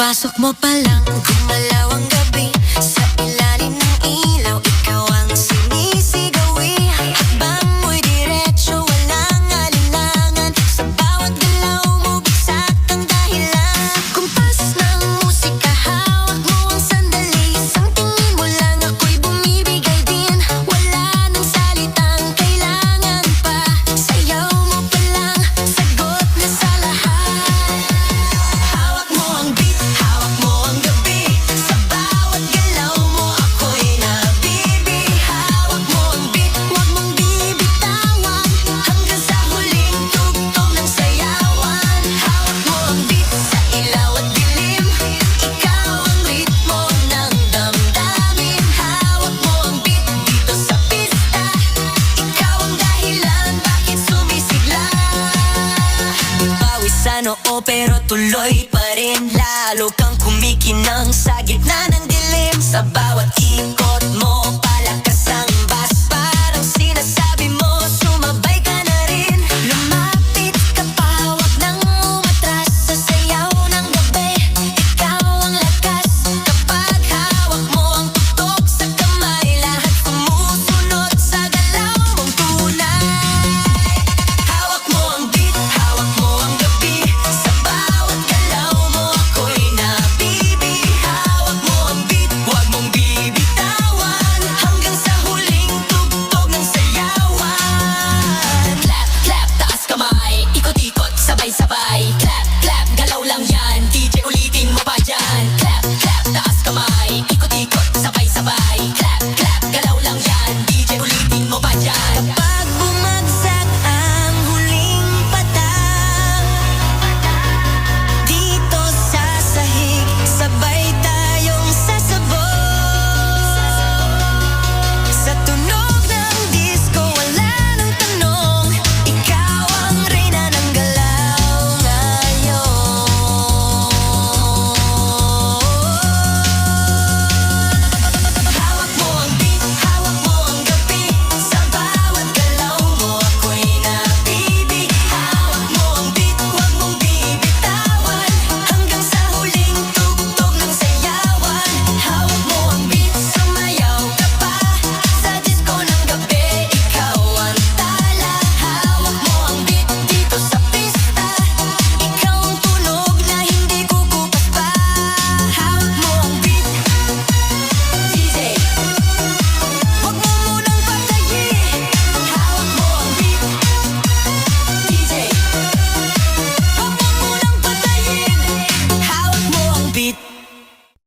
Pagpasok mo pa lang, gumalaw ang gabi. Sa ilalim ng ilaw, ikaw ang sinisigawi. Habang mo'y diretso, walang alinlangan. Sa bawat galaw mo, bigsak ang dahilan. Kumpas ng musika, hawak mo ang sandali. Isang tingin mo lang, ako'y bumibigay din. Wala nang salitang kailangan pa. Sayaw mo pa lang, sagot na sa lahat. Hawak mo ang beat, hawak mo ang gabi. Sa bawat galaw mo, ako'y nabibi. Hawak mo ang beat, huwag mong bibitawan. Hanggang sa huling tugtog ng sayawan. Hawak mo ang beat, sa ilaw at dilim. Ikaw ang ritmo ng damdamin. Hawak mo ang beat, dito sa pista. Ikaw ang dahilan, bakit sumisigla. Pawis sa noo pero tuloy pa rin. Lalo kang kumikinang sa gitna ng dilim. Sa bawat ikot